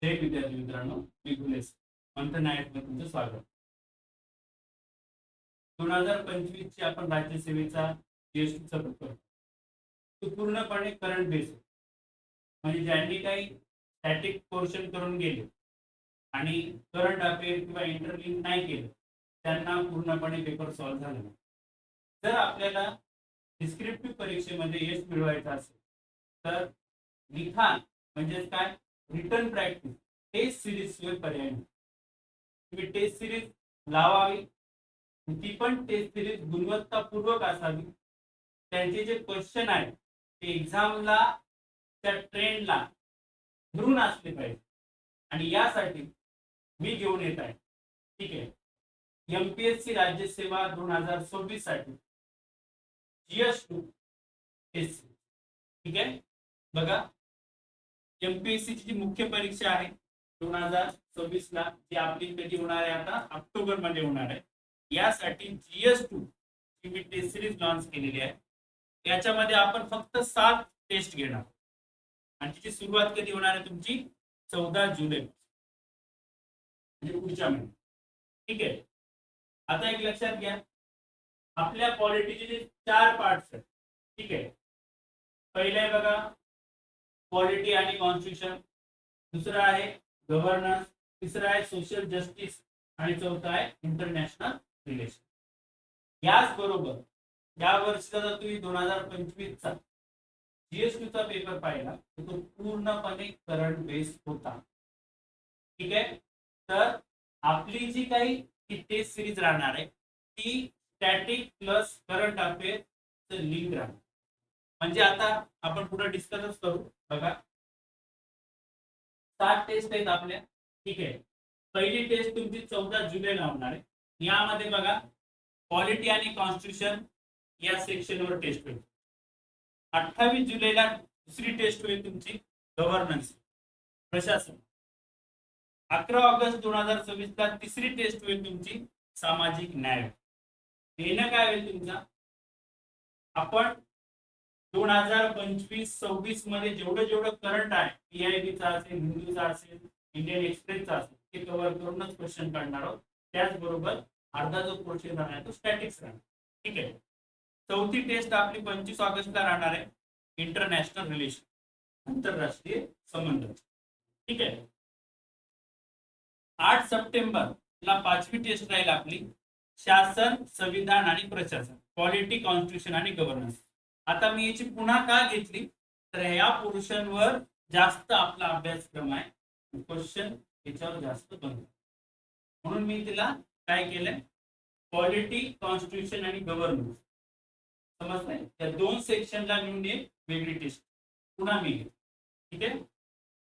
जय विद्यार्थी मित्रांनो, मी गुलेश मंथन नायकमध्ये तुमचं स्वागत. 2025 ची आपण राज्यसेवेचा जीएसटीचा पेपर तो पूर्णपणे करंट बेस म्हणजे ज्यांनी काही स्टॅटिक पोर्शन करून गेले आणि करंट अफेअर किंवा इंटरलिंक नाही केलं त्यांना पूर्णपणे पेपर सॉल्व्ह झाला. जर आपल्याला डिस्क्रिप्टिव्ह परीक्षेमध्ये यश मिळवायचं असेल तर लिखाण म्हणजेच काय रिटर्न प्रॅक्टिस टेस्ट सिरीज शिवाय पर्याय नाही. तुम्ही टेस्ट सिरीज लावावी, ती पण टेस्ट सिरीज गुणवत्तापूर्वक असावी. त्यांचे जे क्वेश्चन आहेत ते एक्झामला त्या ट्रेंडला धरून असले पाहिजे आणि यासाठी मी घेऊन येत आहे. ठीक आहे, एमपीएससी राज्यसेवा 2026 साठी जीएस2 टेस्ट. ठीक आहे, बघा एमपीएससी ची जी मुख्य परीक्षा आहे 2026 ला जी आपली कधी होणार आहे, आता ऑक्टोबर मध्ये होणार आहे. यासाठी जीएस2 ची मी टेस्ट सिरीज लॉन्च केलेली आहे. याच्यामध्ये आपण फक्त 7 टेस्ट घेणार आणि तिची सुरुवात कधी होणार आहे तुमची 14 जुलै म्हणजे पुढच्या महिन्यात. ठीक आहे, आता एक लक्षात घ्या, आपल्या पॉलिटीचे जे 4 पार्ट्स आहेत. ठीक आहे, पहिले आहे बघा पॉलिटी आणि कॉन्स्टिट्यूशन, दुसरा आहे गव्हर्नन्स, तिसरा आहे सोशल जस्टिस आणि चौथा आहे इंटरनॅशनल रिलेशन. याच बरोबर या वर्षीचा जर तुम्ही 2025 चा जीएसटी चा पेपर पाहिला तर तो पूर्णपणे करंट बेस होता. ठीक आहे, तर आपली जी काही टेस्ट सिरीज राहणार आहे ती static plus current affair link राहणार. म्हणजे आता आपण पुढे डिस्कस करू. बघा 7 टेस्ट आहेत आपल्या. ठीक आहे, पहिली टेस्ट तुमची 14 जुलैला होणार आहे. यामध्ये बघा पॉलिटी आणि कॉन्स्टिट्यूशन या सेक्शनवर टेस्ट होईल. 28 जुलैला दुसरी टेस्ट होईल तुमची गव्हर्नन्स प्रशासन. 11 ऑगस्ट 2026 ला तिसरी टेस्ट होईल तुमची सामाजिक न्याय. येणं काय होईल तुमचा, आपण 2025-26 मध्ये जेवढं करंट आहे पीआयबीचा असेल, हिंदूचा असेल, इंडियन एक्सप्रेसचा असेल ते कव्हर करूनच क्वेश्चन काढणार आहोत. त्याचबरोबर अर्धा जो पोर्शन राहणार तो स्टॅटिक्स राहणार. ठीक आहे, चौथी टेस्ट आपली 25 ऑगस्टला राहणार आहे इंटरनॅशनल रिलेशन, आंतरराष्ट्रीय संबंध. ठीक आहे, 8 सप्टेंबरला पाचवी टेस्ट राहील आपली शासन, संविधान आणि प्रशासन, पॉलिटी, कॉन्स्टिट्यूशन आणि गव्हर्नन्स. आता मी याची पुन्हा का घेतली तर या पोर्शनवर जास्त आपला अभ्यासक्रम आहे, क्वेश्चन याच्यावर जास्त बनतो म्हणून मी तिला काय केलंय पॉलिटी, कॉन्स्टिट्यूशन आणि गव्हर्नन्स समजलंय, त्या 2 सेक्शनला मिळून एक वेगळी टेस्ट पुन्हा मी घेतली. ठीक आहे,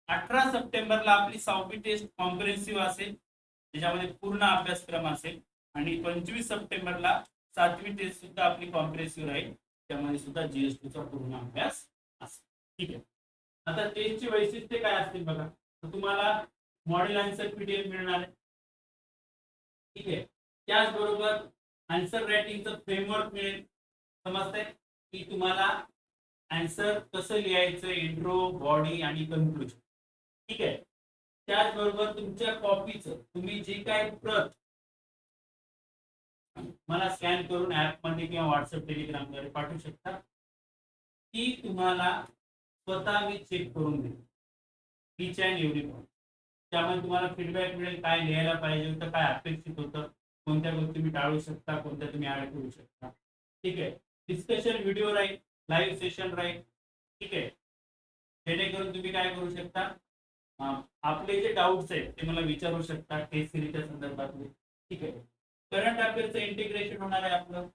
18 सप्टेंबरला आपली 6वी टेस्ट कॉम्प्रिहेन्सिव्ह असेल, त्याच्यामध्ये पूर्ण अभ्यासक्रम असेल आणि 25 सप्टेंबरला 7वी टेस्ट सुद्धा आपली कॉम्प्रिहेन्सिव्ह राहील, त्यामध्ये सुद्धा जीएसटी चा पूर्ण अभ्यास असेल. ठीक आहे, आता टेस्टची वैशिष्ट्ये काय असतील बघा, तर तुम्हाला मॉडेल आन्सर पीडीएफ मिळणार आहे. ठीक आहे, त्याचबरोबर आन्सर रायटिंगचं फ्रेमवर्क मिळेल. समजतंय की तुम्हाला आन्सर कसं लिहायचं, इंट्रो, बॉडी आणि कन्क्लुजन. ठीक आहे, त्याचबरोबर तुमच्या कॉपीचं तुम्ही जी काय प्रत मला स्कॅन करून ऍप मध्ये किंवा व्हॉट्सअप, टेलिग्राम द्वारे पाठवू शकता, ती तुम्हाला स्वतः मी चेक करून देईन ईच अँड एव्हरी पॉईंट. त्यामुळे तुम्हाला फीडबॅक मिळेल, काय लिहायला पाहिजे होतं, काय अपेक्षित होतं, कोणत्या गोष्टी तुम्ही टाळू शकता, कोणत्या तुम्ही ऍड करू शकता. ठीक आहे, डिस्कशन व्हिडिओ राहील, लाईव्ह सेशन राहील. ठीक आहे, जेणेकरून तुम्ही काय करू शकता, आपले जे डाऊट्स आहेत ते मला विचारू शकता टेस्ट सिरीजच्या संदर्भातले. ठीक आहे, करंट अफेअरचं इंटिग्रेशन होणार आहे आपलं.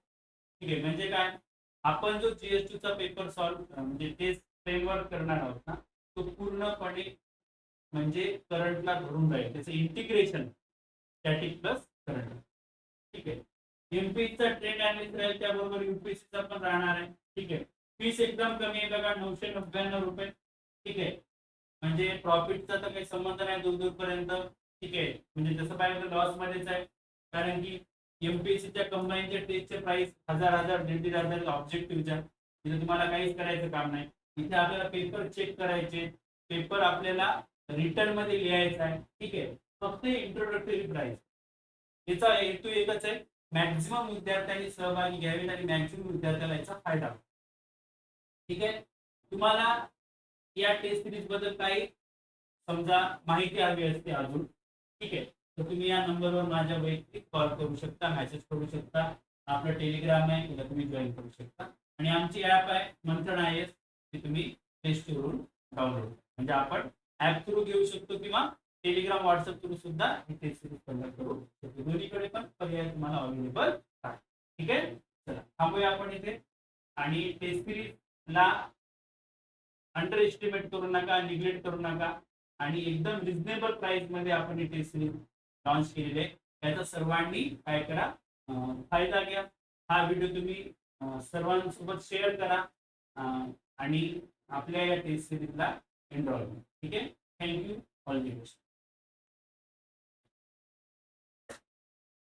ठीक आहे, म्हणजे काय, आपण जो जीएसटी चा पेपर सॉल्व्ह म्हणजे टेस्ट फ्रेमवर्क करणार आहोत ना, तो पूर्णपणे म्हणजे करंटला धरून राहील, त्याचं इंटिग्रेशन स्टॅटिक प्लस करंट. ठीक आहे, एमपीएससीचा ट्रेंड अनालिसिस राहील, त्याबरोबर यूपीएससीचा पण राहणार आहे. ठीक आहे, फीस एकदम कमी आहे बघा, 999 रुपये. ठीक आहे, म्हणजे प्रॉफिटचा तर काही संबंध नाही दूरपर्यंत. ठीक आहे, म्हणजे जसं पाहिजे लॉस मध्येच आहे, कारण की एमपीएससीच्या कंबाईनच्या टेस्टचे प्राइस 1000 1,500 ऑब्जेक्टिव्हच्या, तिथे तुम्हाला काहीच करायचं काम नाही. इथे आपल्याला पेपर चेक करायचे, पेपर आपल्याला रिटर्न मध्ये लिहायचं आहे. ठीक आहे, फक्त इंट्रोडक्टरी प्राइस. याचा हेतू एकच आहे, मॅक्झिमम विद्यार्थ्यांनी सहभागी घ्यावेत आणि मॅक्झिमम विद्यार्थ्याला याचा फायदा होईल. ठीक आहे, तुम्हाला या टेस्ट सिरीज बद्दल काही समजा माहिती हवी असते अजून, ठीक आहे, तर तुम्ही या नंबरवर माझ्या वैयक्तिक कॉल करू शकता, मेसेज करू शकता. आपलं टेलिग्राम आहे, त्याला तुम्ही जॉईन करू शकता. आणि आमची ॲप आहे मंथन IAS, ती तुम्ही प्ले स्टोरवरून डाउनलोड, म्हणजे आपण ॲप थ्रू घेऊ शकतो किंवा टेलिग्राम व्हॉट्सअप थ्रू सुद्धा ही टेस्ट सिरीज कंडक्ट करू शकतो. दोन्हीकडे पण पर्याय तुम्हाला अवेलेबल आहे. ठीक आहे, चला थांबूया आपण इथे. आणि टेस्ट सिरीजला अंडर एस्टिमेट करू नका, निग्लेक्ट करू नका. आणि एकदम रिझनेबल प्राइस मध्ये आपण ही टेस्ट सिरीज लॉन्च केलेली आहे. याचा सर्वांनी काय करा, फायदा घ्या. हा व्हिडिओ तुम्ही सर्वांसोबत शेअर करा आणि आपल्या या टेस्ट सिरीजला एनरोल करा. ठीक आहे, थँक्यू ऑल द बेस्ट.